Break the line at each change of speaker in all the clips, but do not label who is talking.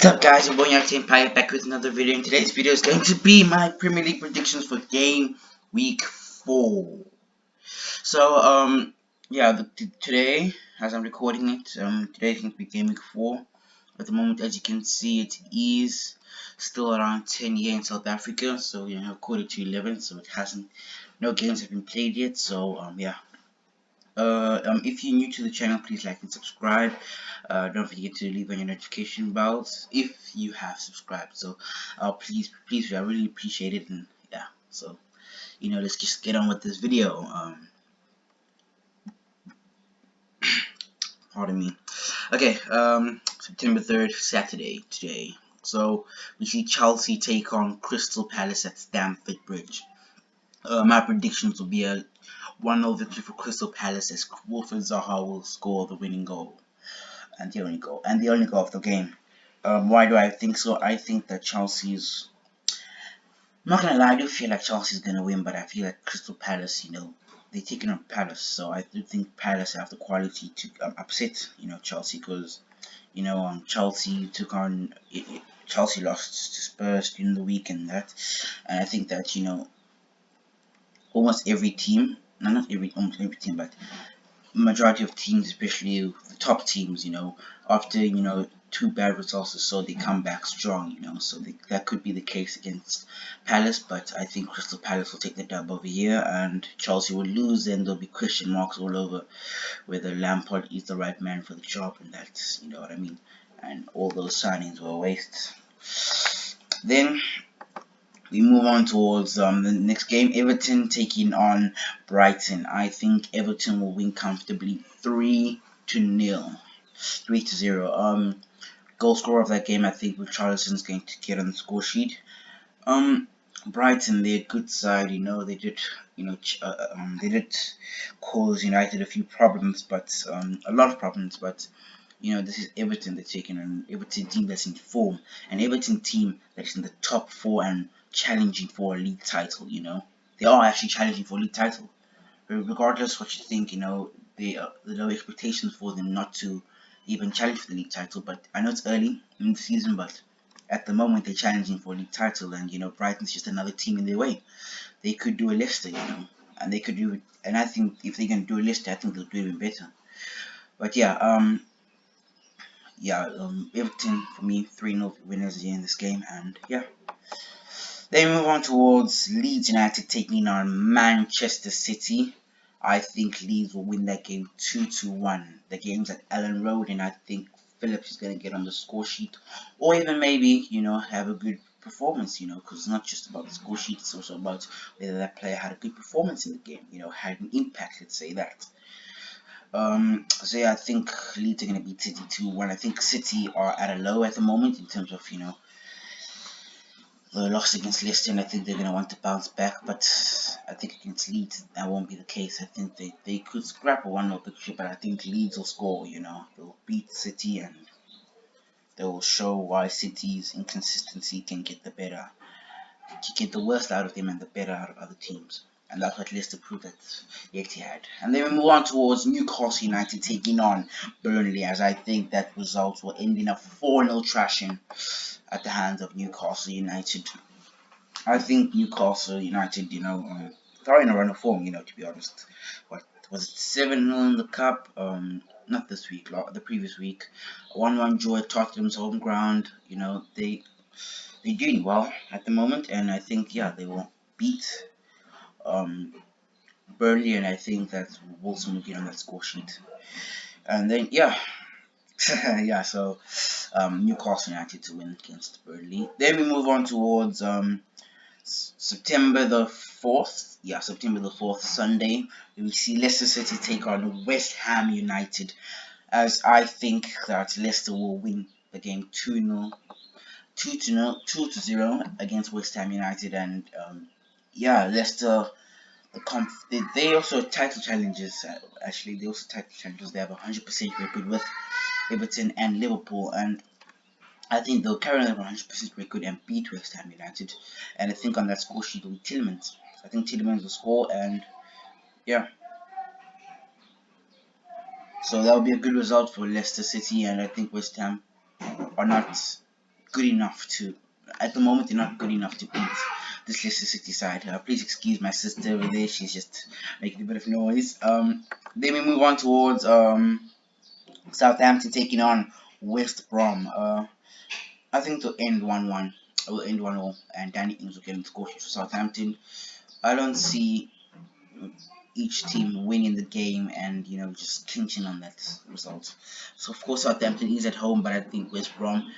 What's up, guys? Your boy Team Pie back with another video. And today's video is going to be my Premier League predictions for game week 4. So yeah, today as I'm recording it, today is going to be game week 4. At the moment, as you can see, it is still around 10 here in South Africa. So quarter to 11, so it hasn't, no games have been played yet. So yeah. If you're new to the channel, please like and subscribe. Don't forget to leave on your notification bells if you have subscribed. So please, I really appreciate it. And yeah, so let's just get on with this video. Pardon me. Okay, September 3rd, Saturday today. So we see Chelsea take on Crystal Palace at Stamford Bridge. My predictions will be a 1-0 victory for Crystal Palace as Wilfred Zaha will score the winning goal and the only goal of the game. Why do I think so? I think that Chelsea's, I'm not gonna lie, I do feel like Chelsea's gonna win, but I feel like Crystal Palace, they're taking on Palace, so I do think Palace have the quality to upset, Chelsea, because Chelsea took on Chelsea lost to Spurs in the week and that, and I think that almost every team, almost every team, but majority of teams, especially the top teams, after two bad results or so, they come back strong, so that could be the case against Palace, but I think Crystal Palace will take the dub over here, and Chelsea will lose, and there'll be question marks all over whether Lampard is the right man for the job, and that's, you know what I mean, and all those signings were a waste. Then we move on towards the next game, Everton taking on Brighton. I think Everton will win comfortably 3-0. 3-0. Goal scorer of that game, I think Richarlison's going to get on the score sheet. Brighton, they're a good side, they did they did cause United a few problems, but a lot of problems, but this is Everton they're taking, an Everton team that's in form, an Everton team that's in the top 4 and challenging for a league title. They are actually challenging for a league title. Regardless what you think, there are no expectations for them not to even challenge for the league title. But I know it's early in the season, but at the moment they're challenging for a league title, and Brighton's just another team in their way. They could do a Leicester, and they could do it. And I think if they're gonna do a Leicester, I think they'll do even better. But yeah, Everton for me 3-0 winners here in this game, and yeah. Then we move on towards Leeds United taking on Manchester City. I think Leeds will win that game 2-1. The game's at Ellen Road, and I think Phillips is going to get on the score sheet, or even maybe have a good performance. Because it's not just about the score sheet; it's also about whether that player had a good performance in the game. Had an impact. Let's say that. So yeah, I think Leeds are going to beat City 2-1. I think City are at a low at the moment in terms of the loss against Leicester, and I think they're going to want to bounce back, but I think against Leeds that won't be the case. I think they could scrap a 1-0 victory, but I think Leeds will score. They'll beat City, and they will show why City's inconsistency can get the worst out of them and the better out of other teams. And that's what Leicester proved at the Etihad. And then we move on towards Newcastle United taking on Burnley, as I think that results will end in a 4-0 thrashing at the hands of Newcastle United. I think Newcastle United, they're in a run of form, to be honest. What was it, 7-0 in the cup? Not this week, the previous week. 1-1 draw at Tottenham's home ground. They're doing well at the moment, and I think they will beat Burnley, and I think that Wilson will get on that score sheet. And then so Newcastle United to win against Burnley. Then we move on towards September the 4th. September the 4th, Sunday. We see Leicester City take on West Ham United, as I think that Leicester will win the game 2-0 against West Ham United, and Leicester, they also title challenges. Actually, they also title challenges. They have a 100% record with Everton and Liverpool, and I think they'll carry on 100% record and beat West Ham United. And I think on that score sheet will be Tielemans. I think Tielemans will score, and so that will be a good result for Leicester City. And I think West Ham are not good enough to. At the moment, they're not good enough to beat this Leicester City side. Please excuse my sister over there; she's just making a bit of noise. Then we move on towards Southampton taking on West Brom. I think it'll end 1-1. It will end 1-0, and Danny Ings will get the score sheet for Southampton. I don't see each team winning the game and just clinching on that result. So of course Southampton is at home, but I think West Brom,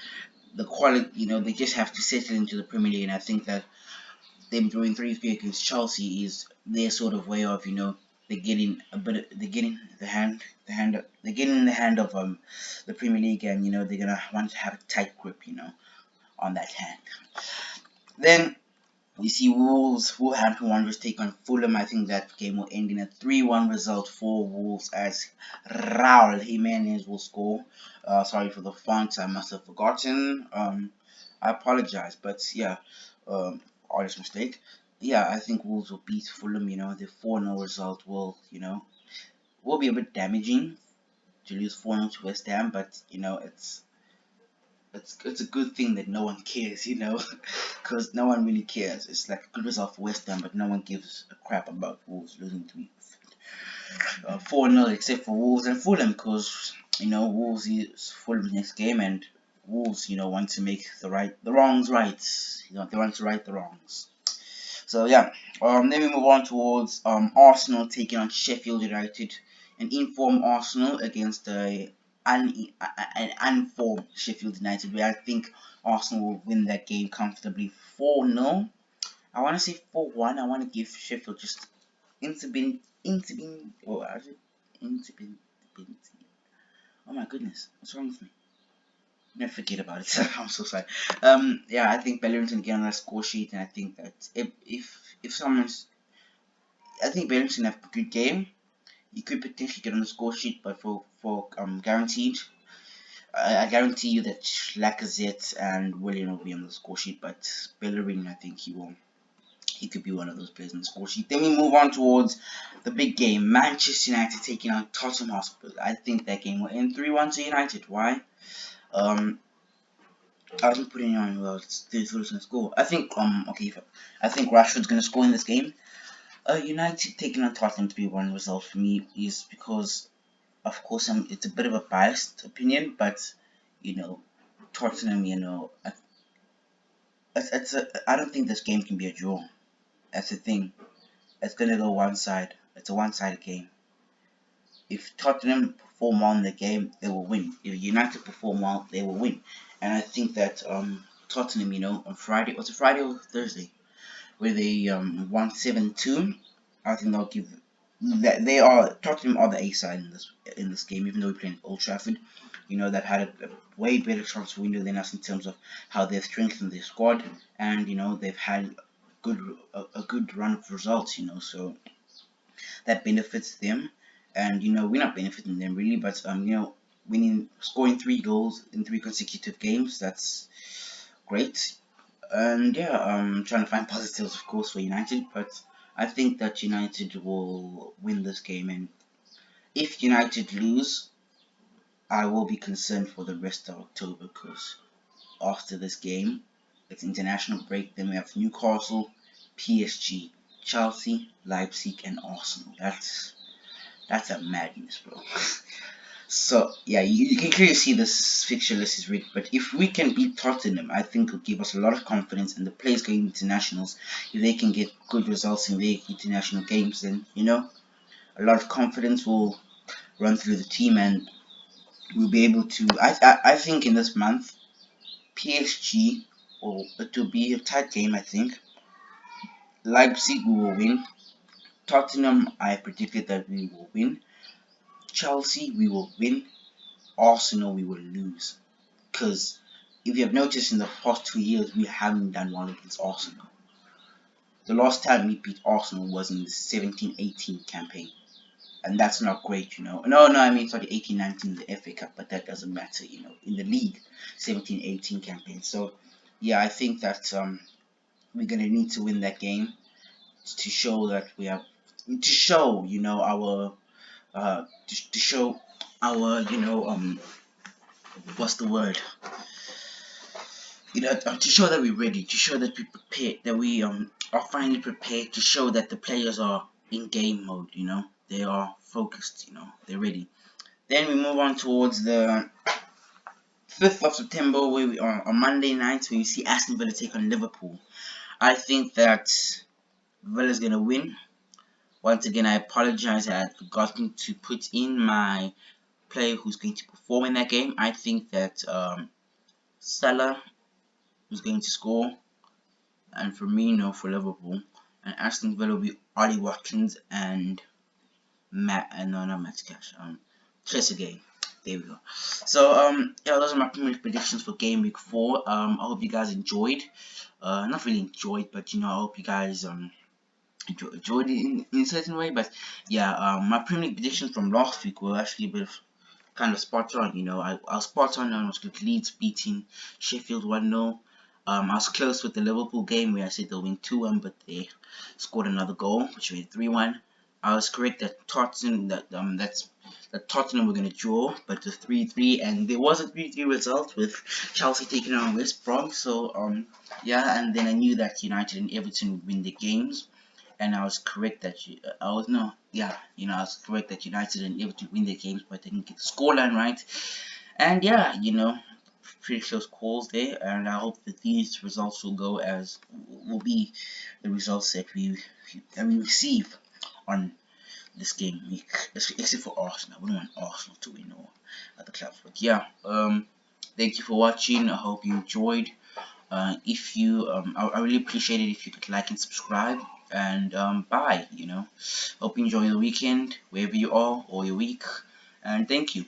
the quality, they just have to settle into the Premier League, and I think that them drawing 3-3 against Chelsea is their sort of way of they're getting a bit, they're getting they're getting in the hand of the Premier League, and they're gonna want to have a tight grip on that hand. Then we see Wolverhampton Wanderers take on Fulham. I think that game will end in a 3-1 result for Wolves as Raul Jimenez will score. Sorry for the font, I must have forgotten. I apologize, but yeah, honest mistake. Yeah, I think Wolves will beat Fulham. The 4-0 result will be a bit damaging to lose 4-0 to West Ham, but it's a good thing that no one cares, because no one really cares. It's like a good result for West Ham, but no one gives a crap about Wolves losing to 4-0, except for Wolves and Fulham, because Wolves is Fulham's next game, and Wolves want to make the wrongs right. They want to right the wrongs. So yeah, then we move on towards Arsenal taking on Sheffield United, an informed Arsenal against an unformed Sheffield United, where I think Arsenal will win that game comfortably 4-0. I want to say 4-1. I want to give Sheffield just oh my goodness, what's wrong with me? No, forget about it. I'm so sorry. Yeah, I think Bellerin can get on that score sheet, and I think that if someone's, I think Bellerin can have a good game. He could potentially get on the score sheet, but for guaranteed, I guarantee you that Lacazette and Willian will be on the score sheet. But Bellerin, I think he could be one of those players on the score sheet. Then we move on towards the big game, Manchester United taking on Tottenham Hotspur. I think that game will end 3-1 to United. Why? I wasn't putting on who's gonna score. I think I think Rashford's gonna score in this game. United taking on Tottenham to be one result for me is because, of course, it's a bit of a biased opinion, but Tottenham, I don't think this game can be a draw. That's the thing. It's gonna go one side. It's a one-sided game. If Tottenham perform well in the game, they will win. If United perform well, they will win. And I think that Tottenham, on Friday, was it Friday or Thursday, where they won 7-2. I think they'll give that Tottenham are the A side in this game, even though we're playing Old Trafford. They've had a way better transfer window than us in terms of how they've strengthened their squad, and they've had a good run of results. So that benefits them, and we're not benefiting them really, but scoring 3 goals in 3 consecutive games, that's great. And yeah, I'm trying to find positives, of course, for United, but I think that United will win this game, and if United lose, I will be concerned for the rest of October, because after this game, it's international break. Then we have Newcastle, PSG, Chelsea, Leipzig, and Arsenal. That's a madness, bro. So yeah, you can clearly see this fixture list is rigged. But if we can beat Tottenham, I think it'll give us a lot of confidence. And the players going internationals, if they can get good results in their international games, then a lot of confidence will run through the team, and we'll be able to. I think in this month, PSG it will be a tight game. I think Leipzig we will win. Tottenham, I predicted that we will win. Chelsea we will win. Arsenal we will lose. Because if you have noticed, in the past 2 years we haven't done well against Arsenal. The last time we beat Arsenal was in the 17-18 campaign, and that's not great, No, I mean sorry, 18-19 the FA Cup, but that doesn't matter, In the league, 17-18 campaign. So yeah, I think that we're gonna need to win that game to show that we have to show our to show our what's the word to show that we're ready, to show that we prepared, that we are finally prepared, to show that the players are in game mode. They are focused. They're ready. Then we move on towards the 5th of September, where we are on Monday night, where you see Aston Villa take on Liverpool. I think that Villa's gonna win. Once again, I apologize. I had forgotten to put in my player who's going to perform in that game. I think that Salah is going to score, and Firmino for Liverpool, and Aston Villa will be Ollie Watkins and not Matt Cash, Trezeguet. There we go. So yeah, those are my Premier League predictions for game week 4. I hope you guys enjoyed. Not really enjoyed, but I hope you guys enjoyed it in a certain way. But yeah, my Premier League predictions from last week were actually a bit of kind of spot on. I was spot on. I was with Leeds beating Sheffield 1-0. I was close with the Liverpool game where I said they'll win 2-1, but they scored another goal, which made it 3-1. I was correct that Tottenham were going to draw, but the 3-3, and there was a 3-3 result with Chelsea taking on West Brom. So yeah, and then I knew that United and Everton would win the games, and I was correct that I was correct that United and Everton win their games, but I didn't get the scoreline right. And yeah, pretty close calls there, and I hope that these results will be the results that we receive on this game week, except for Arsenal. I wouldn't want Arsenal to win or other clubs, but yeah. Thank you for watching. I hope you enjoyed. If you, I really appreciate it if you could like and subscribe. And bye. Hope you enjoy the weekend wherever you are or your week. And thank you.